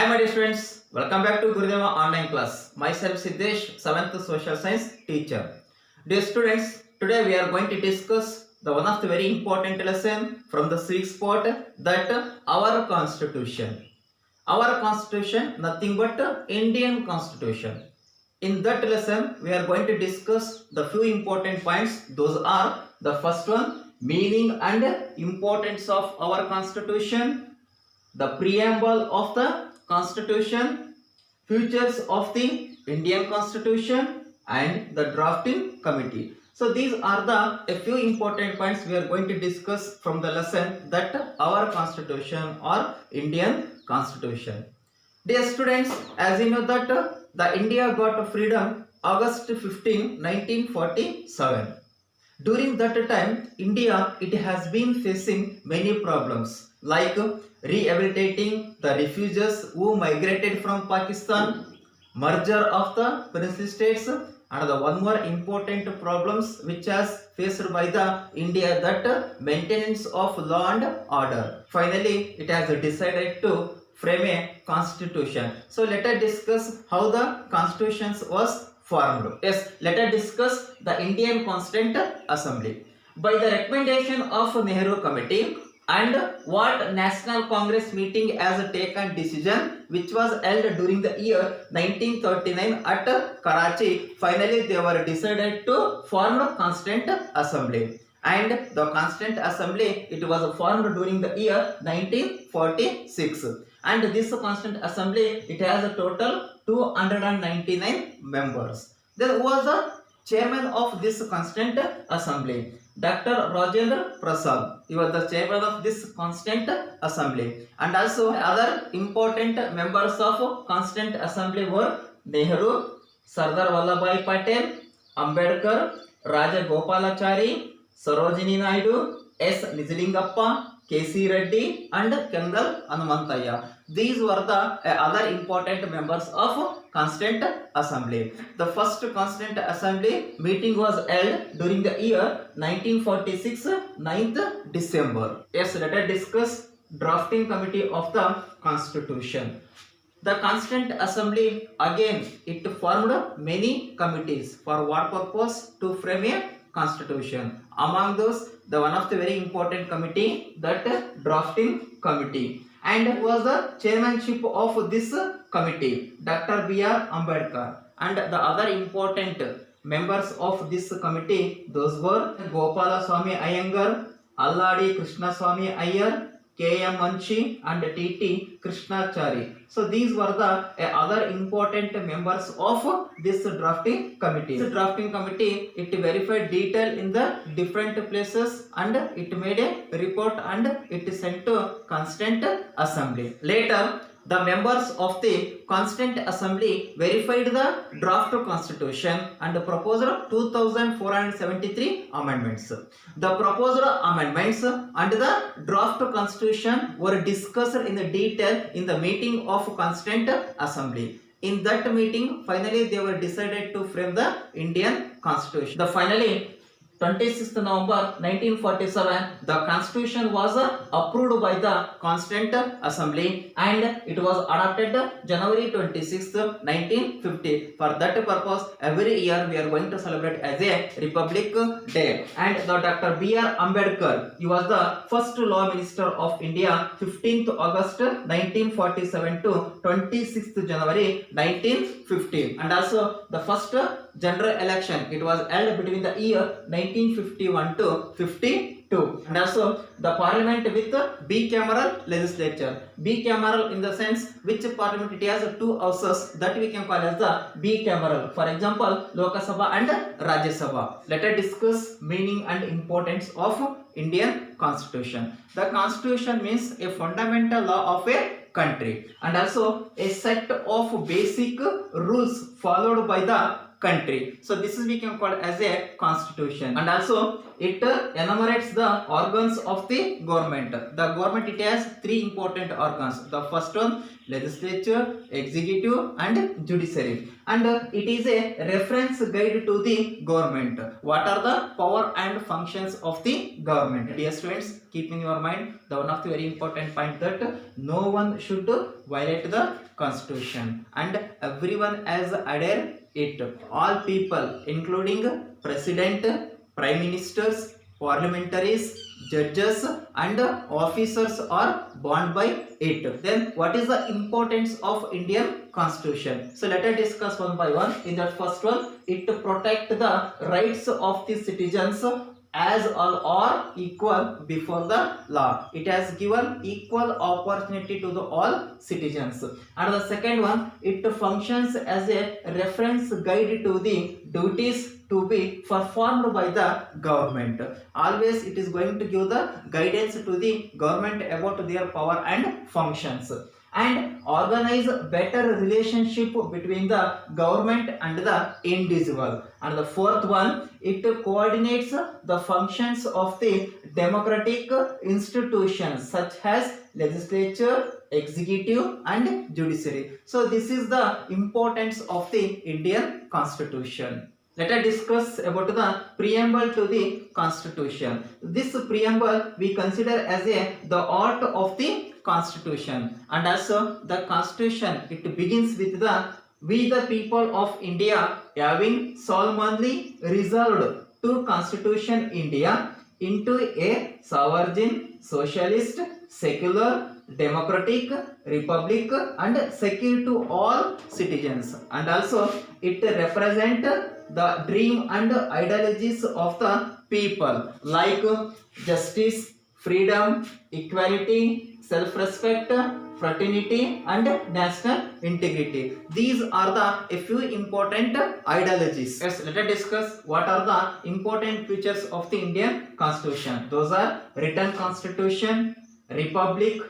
Hi my dear students, welcome back to Gurudeva online class. Myself Siddesh, 7th social science teacher. Dear students, today we are going to discuss the one of the very important lesson from the civics part, that our constitution. Our constitution, nothing but Indian constitution. In that lesson, we are going to discuss the few important points. Those are the first one, meaning and importance of our constitution, the preamble of the constitution, features of the Indian constitution, and the drafting committee. So these are the a few important points we are going to discuss from the lesson, that our constitution or Indian constitution. Dear students, as you know that the India got freedom August 15, 1947. During that time, India, it has been facing many problems like rehabilitating the refugees who migrated from Pakistan, merger of the princely states, and the one more important problems which has faced by the India, that maintenance of law and order. Finally, it has decided to frame a constitution. So let us discuss how the constitution was formed. Yes, let us discuss the Indian Constituent Assembly. By the recommendation of Nehru Committee and what National Congress meeting has taken decision, which was held during the year 1939 at Karachi, finally they were decided to form a Constituent Assembly. And the Constituent Assembly, it was formed during the year 1946. And this Constituent Assembly, it has a total 299 members. There was a chairman of this Constituent Assembly, Dr. Rajendra Prasad. He was the chairman of this Constituent Assembly. And also other important members of Constituent Assembly were Nehru, Sardar Vallabhbhai Patel, Ambedkar, Raja Gopalachari, Sarojini Naidu, S. Nijlingappa, K.C. Reddy, and Kendall Anumantaya. These were the other important members of Constituent Assembly. The first Constituent Assembly meeting was held during the year 1946, 9th December. Yes, let us discuss drafting committee of the Constitution. The Constituent Assembly, again, it formed many committees. For what purpose? To frame a constitution. Among those, the one of the very important committee, that drafting committee, and was the chairmanship of this committee, Dr. B.R. Ambedkar. And the other important members of this committee, those were Gopala Swami Iyengar, Alladi Krishna Swami Iyer, K.M. Manchi, and T.T. Krishnachari. So these were the other important members of this drafting committee. This drafting committee, it verified detail in the different places, and it made a report and it sent to Constituent Assembly. Later, the members of the Constituent Assembly verified the draft constitution and proposed 2473 amendments. The proposed amendments and the draft constitution were discussed in the detail in the meeting of Constituent Assembly. In that meeting, finally they were decided to frame the Indian Constitution. The finally 26th November 1947, the Constitution was approved by the Constituent Assembly, and it was adopted January 26th, 1950. For that purpose, every year we are going to celebrate as a Republic Day. And the Dr. B.R. Ambedkar, he was the first Law Minister of India, 15th August 1947 to 26th January 1950. And also the first general election, it was held between the year 1951 to 52. And also the parliament with bicameral legislature. Bicameral in the sense which parliament it has two houses, that we can call as the bicameral. For example, Lok Sabha and Rajya Sabha. Let us discuss meaning and importance of Indian Constitution. The Constitution means a fundamental law of a country, and also a set of basic rules followed by the country. So this is we can call as a constitution. And also it enumerates the organs of the government. The government, it has three important organs. The first one, legislature, executive and judiciary, and it is a reference guide to the government. What are the power and functions of the government? Dear students, keep in your mind the one of the very important point that no one should violate the constitution and everyone has adhere it. All people including president, prime ministers, parliamentaries, judges and officers are bound by it. Then what is the importance of Indian constitution? So let us discuss one by one. In that first one, it protect the rights of the citizens as all are equal before the law. It has given equal opportunity to the all citizens. And the second one, it functions as a reference guide to the duties to be performed by the government. Always it is going to give the guidance to the government about their power and functions, and organize better relationship between the government and the individual. And the fourth one, it coordinates the functions of the democratic institutions such as legislature, executive and judiciary. So this is the importance of the Indian constitution. Let us discuss about the preamble to the constitution. This preamble we consider as the art of the constitution, and also the constitution, it begins with the "We the people of India having solemnly resolved to constitution India into a sovereign, socialist, secular, democratic republic and secure to all citizens." And also it represent the dream and ideologies of the people like justice, freedom, equality, self-respect, fraternity and national integrity. These are the a few important ideologies. Yes, let us discuss what are the important features of the Indian constitution. Those are written constitution, republic,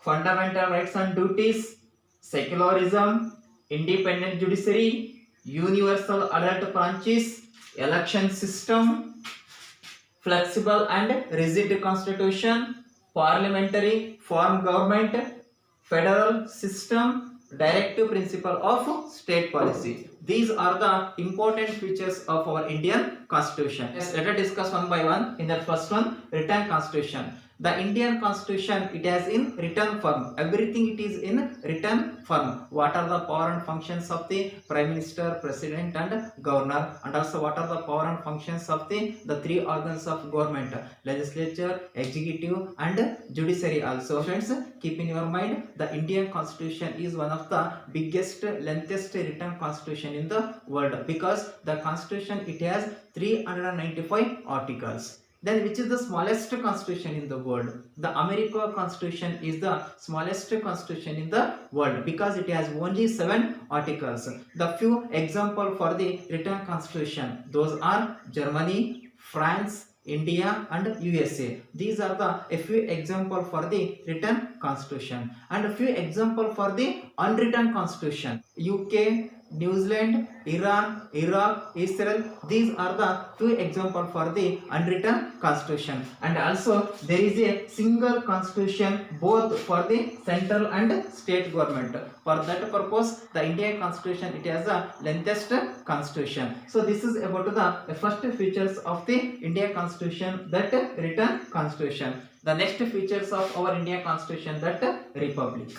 fundamental rights and duties, secularism, independent judiciary, universal adult branches, election system, flexible and rigid constitution, parliamentary form government, federal system, directive principle of state policy. These are the important features of our Indian constitution. Yes, let us discuss one by one. In the first one, written constitution. The Indian constitution, it has in written form. Everything it is in written form. What are the power and functions of the prime minister, president and governor, and also what are the power and functions of the three organs of government, legislature, executive and judiciary. Also friends, keep in your mind the Indian constitution is one of the biggest, lengthiest written constitution in the world, because the constitution, it has 395 articles. Then which is the smallest constitution in the world? The American constitution is the smallest constitution in the world because it has only 7 articles. The few example for the written constitution, those are Germany, France, India and USA. These are the a few example for the written constitution, and a few example for the unwritten constitution. UK, New Zealand, Iran, Iraq, Israel, these are the two examples for the unwritten constitution. And also there is a single constitution both for the central and state government. For that purpose, the Indian constitution, it has the lengthiest constitution. So this is about the first features of the Indian constitution, that written constitution. The next features of our Indian constitution, that republic.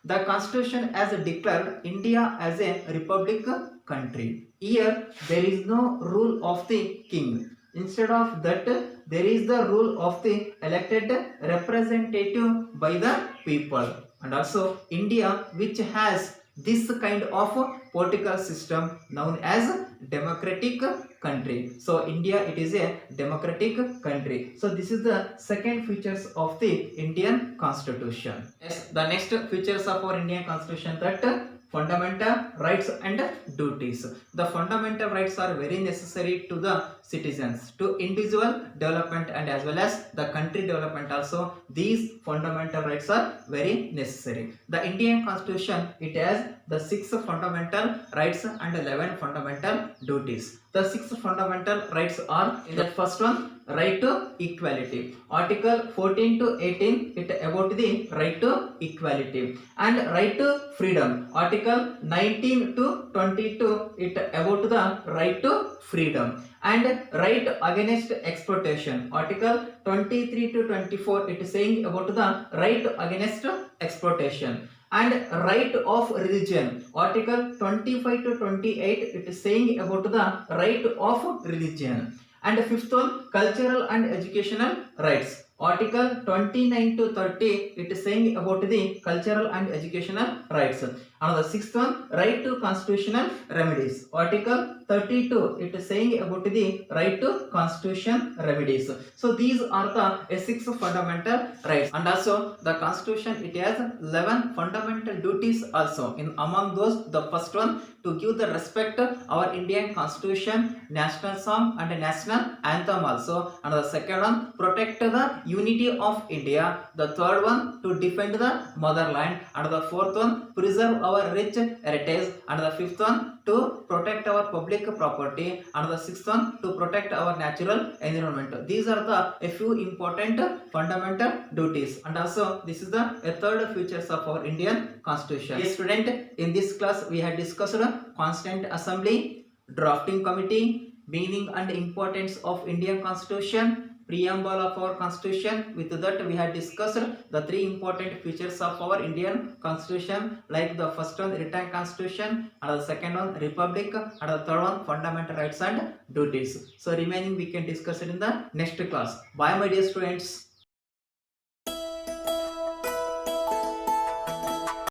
The constitution has declared India as a republic country. Here there is no rule of the king. Instead of that, there is the rule of the elected representative by the people. And also India, which has this kind of political system known as democratic country. So India, it is a democratic country. So this is the second features of the Indian constitution. Yes, the next features of our Indian constitution, that fundamental rights and duties. The fundamental rights are very necessary to the citizens, to individual development and as well as the country development also. These fundamental rights are very necessary. The Indian constitution, it has the 6 fundamental rights and 11 fundamental duties. The 6 fundamental rights are, in the first one, right to equality. Article 14 to 18, it about the right to equality. And right to freedom. Article 19 to 22, it about the right to freedom. And right against exploitation. Article 23 to 24, it is saying about the right against exploitation. And right of religion. Article 25 to 28, it is saying about the right of religion. And the fifth one, cultural and educational rights. Article 29 to 30, it is saying about the cultural and educational rights. And the sixth one, right to constitutional remedies. Article 32, it is saying about the right to constitution remedies. So these are the 6 fundamental rights. And also the constitution, it has 11 fundamental duties also. In among those, the first one, to give the respect our Indian constitution, national song and national anthem also. And the second one, protect the unity of India. The third one, to defend the motherland. And the fourth one, preserve our rich heritage. And the fifth one, to protect our public property. And the sixth one, to protect our natural environment. These are the a few important fundamental duties. And also this is the third features of our Indian constitution. Yes, student, in this class we had discussed Constituent Assembly, Drafting Committee, meaning and importance of Indian constitution, preamble of our constitution. With that we had discussed the 3 important features of our Indian constitution, like the first one, written constitution, and the second one, republic, and the third one, fundamental rights and duties. So remaining we can discuss it in the next class. Bye my dear students.